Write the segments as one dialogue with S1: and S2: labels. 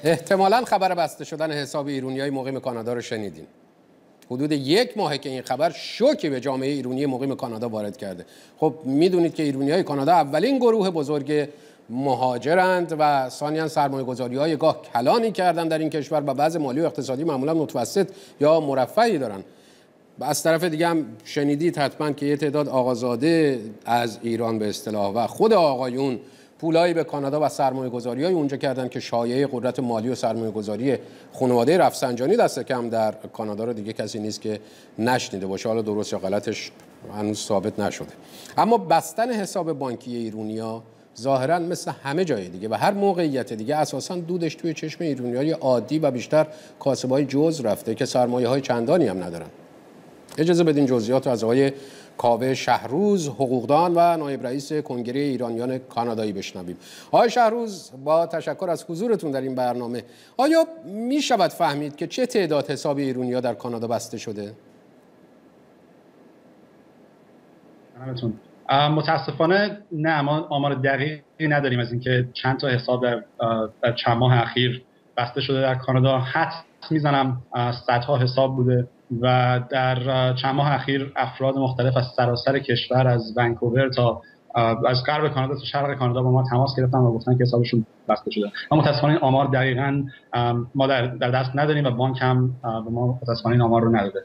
S1: احتمالاً خبر بسته شدن حساب ایرانیای مقیم کانادا رو شنیدین. حدود 1 ماهه که این خبر شوکی به جامعه ایرانی مقیم کانادا وارد کرده. خب میدونید که ایرانیای کانادا اولین گروه بزرگ مهاجرند و ثانیاً سرمایه‌گذاری‌های گاه کلانی کردن در این کشور و بعض مالی و اقتصادی معمولاً متوسط یا مرفهی دارن. و از طرف دیگه هم شنیدید حتما که یه تعداد آقازاده از ایران به اصطلاح و خود آقایون پولایی به کانادا و سرمایه‌گذاری‌های اونجا کردن که شایعه قدرت مالی و سرمایه‌گذاری خانواده رفسنجانی دست کم در کانادا رو دیگه کسی نیست که نشنیده باشه. حالا درست یا غلطش هنوز ثابت نشده. اما بستن حساب بانکی ایرانی‌ها ظاهراً مثل همه جای دیگه و هر موقعیت دیگه اساساً دودش توی چشم ایرانی‌های عادی و بیشتر کاسبای جز رفته که سرمایه‌های چندانی هم ندارن. اجازه بدین جزئیات از آقای کاوه شهروز، حقوقدان و نایب رئیس کنگره ایرانیان کانادایی بشنویم. آقای شهروز، با تشکر از حضورتون در این برنامه، آیا می شود فهمید که چه تعداد حساب ایرانی‌ها در کانادا بسته شده؟
S2: متاسفانه نه، ما آمار دقیقی نداریم از اینکه چند تا حساب در چند ماه اخیر بسته شده در کانادا. حدس میزنم صدها حساب بوده و در چند ماه اخیر افراد مختلف از سراسر کشور، از ونکوور تا از غرب کانادا تا شرق کانادا با ما تماس گرفتن و گفتن که حسابشون بسته شده. اما متاسفانه این آمار دقیقاً ما در دست نداریم و بانک هم به ما متاسفانه این آمار رو نداده.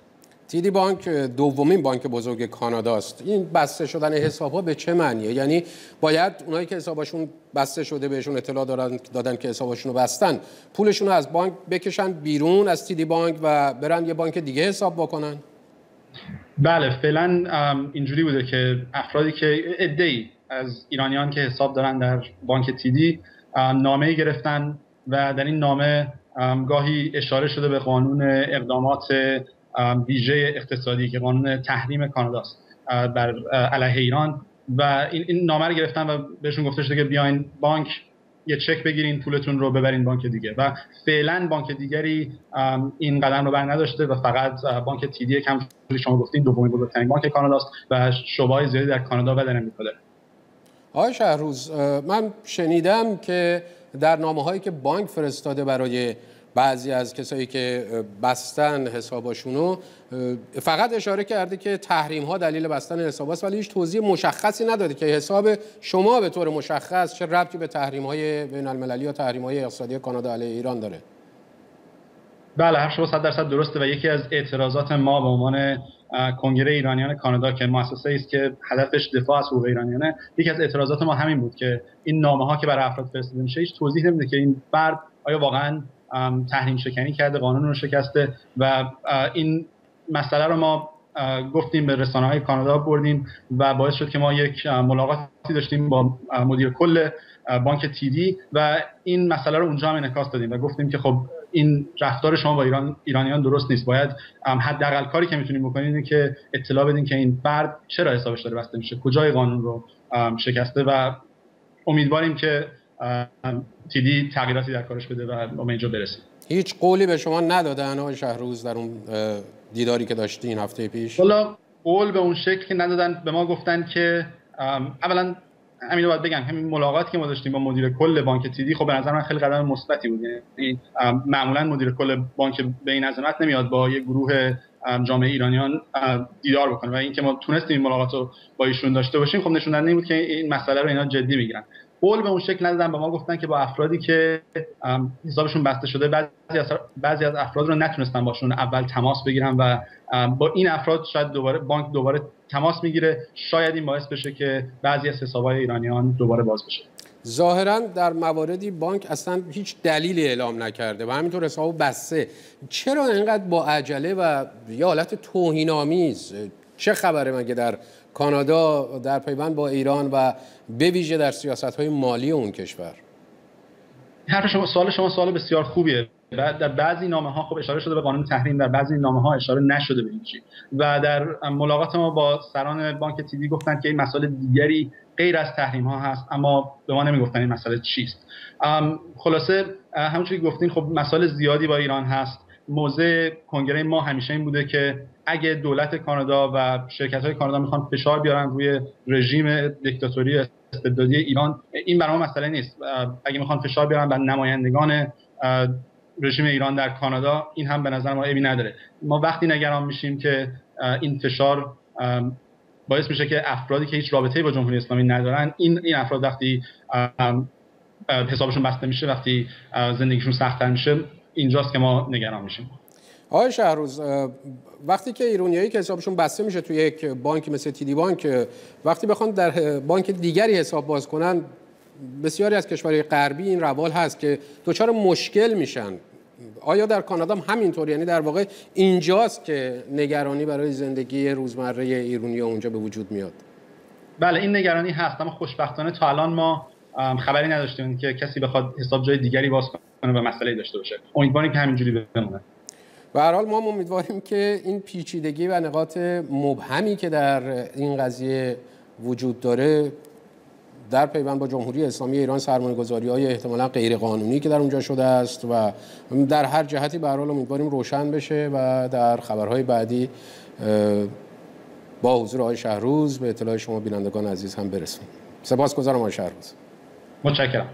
S1: TD بانک دومین بانک بزرگ کاناداست. این بسته شدن حساب‌ها به چه معنیه؟ یعنی باید اونایی که حسابشون بسته شده بهشون اطلاع دادن که حسابشون رو بستن، پولشون رو از بانک بکشن بیرون از TD بانک و برن یه بانک دیگه حساب بکنن؟
S2: بله، فعلا اینجوری بوده که افرادی که عده‌ای از ایرانیان که حساب دارن در بانک TD نامه‌ای گرفتن و در این نامه گاهی اشاره شده به قانون اقدامات ویژه اقتصادی که قانون تحریم کاناداست بر علیه ایران و این نامه رو گرفتن و بهشون گفته شده که بیاین بانک یه چک بگیرین، پولتون رو ببرین بانک دیگه و فعلا بانک دیگری این قدم رو بر نداشته و فقط بانک TD که همونطوری شما گفتین دومین بزرگترین بانک کاناداست و شعبه‌های زیادی در کانادا و در امریکا داره.
S1: آقای شهروز، من شنیدم که در نامه‌هایی که بانک فرستاده برای بعضی از کسایی که بستن حساباشونو فقط اشاره کرده که تحریم ها دلیل بستن حساب است، ولی هیچ توضیح مشخصی نداده که حساب شما به طور مشخص چه ربطی به تحریم های بین المللی یا تحریم های اقتصادی کانادا علیه ایران داره.
S2: بله، حرف شما 100% درسته و یکی از اعتراضات ما به عنوان کنگره ایرانیان کانادا که مؤسسه‌ای است که هدفش دفاع از حقوق ایرانیانه، یکی از اعتراضات ما همین بود که این نامه‌ها که برای افراد فرستاده میشه هیچ توضیح نمیده که این فرد آیا واقعاً تحریم شکنی کرده، قانون رو شکسته و این مسئله رو ما گفتیم به رسانه‌های کانادا بردیم و باعث شد که ما یک ملاقاتی داشتیم با مدیر کل بانک TD و این مسئله رو اونجا هم انعکاس دادیم و گفتیم که خب این رفتار شما با ایرانیان درست نیست. باید حداقل کاری که میتونیم بکنیم اینه که اطلاع بدیم که این فرد چرا حسابش داره بسته میشه، کجای قانون رو شکسته و امیدواریم که TD تغییراتی در کارش بده و ما به اینجا برسیم.
S1: هیچ قولی به شما ندادن آقای شهروز در اون دیداری که داشتین هفته پیش؟
S2: والا قول به اون شکل که ندادن. به ما گفتن که اولا همین رو باید بگم، همین ملاقاتی که ما داشتیم با مدیر کل بانک TD خب به نظر من خیلی قدم مثبتی بود. یعنی معمولا مدیر کل بانک به این عظمت نمیاد با یه گروه جامعه ایرانیان دیدار بکنه و اینکه ما تونستیم این ملاقات رو با ایشون داشته باشیم خب نشون دهنده بود که این مسئله رو اینا جدی میگیرن. قول به اون شکل ندادن. به ما گفتن که با افرادی که حسابشون بسته شده بعضی از افراد رو نتونستن باشون اول تماس بگیرن و با این افراد شاید بانک دوباره تماس میگیره، شاید این باعث بشه که بعضی از حساب‌های ایرانیان دوباره باز بشه.
S1: ظاهراً در مواردی بانک اصلا هیچ دلیلی اعلام نکرده و همینطور حسابو بسته. چرا اینقدر با عجله و یه حالت توهین‌آمیز؟ چه خبره مگه در کانادا در پیوند با ایران و به ویژه در سیاست‌های مالی اون کشور؟
S2: سوال شما سوال بسیار خوبیه. در بعضی نامه‌ها خب اشاره شده به قانون تحریم، در بعضی نامه‌ها اشاره نشده به این چیز و در ملاقات ما با سران بانک TD گفتن که این مسائل دیگری غیر از تحریم‌ها هست، اما به ما نمیگفتن این مسئله چیست. خلاصه همونجوری که گفتین خب مسائل زیادی با ایران هست. موضع کنگره ما همیشه این بوده که اگه دولت کانادا و شرکت‌های کانادا میخوان فشار بیارن روی رژیم دیکتاتوری استبدادی ایران، این برای ما مسئله نیست. اگه میخوان فشار بیارن بر نمایندگان رژیم ایران در کانادا، این هم به نظر ما عیبی نداره. ما وقتی نگران میشیم که این فشار باعث میشه که افرادی که هیچ رابطه‌ای با جمهوری اسلامی ندارن، این افراد وقتی حسابشون بسته میشه، وقتی زندگیشون سخت‌تر میشه، اینجاست که ما نگران میشیم.
S1: آقای شهروز، وقتی که ایرانیایی که حسابشون بسته میشه توی یک بانک مثل TD بانک، وقتی بخوان در بانک دیگری حساب باز کنن، بسیاری از کشورهای غربی این روال هست که دچار مشکل میشن. آیا در کانادا هم همینطور؟ یعنی در واقع اینجاست که نگرانی برای زندگی روزمره ایرانی‌ها اونجا به وجود میاد؟
S2: بله، این نگرانی هست، اما خوشبختانه تا الان ما خبری نداشتیم که کسی بخواد حساب جای دیگری باز کنه و مسئله‌ای داشته باشه. امیدواریم که همینجوری بمونه.
S1: به هر حال ما امیدواریم که این پیچیدگی و نقاط مبهمی که در این قضیه وجود داره در پیوند با جمهوری اسلامی ایران، سرمایه‌گذاری‌های احتمالاً غیرقانونی که در اونجا شده است و در هر جهتی به هر حال امیدواریم روشن بشه و در خبرهای بعدی با حضور آقای شهروز به اطلاع شما بینندگان عزیز هم برسیم. سپاسگزارم آقای شهروز.
S2: متشکرم.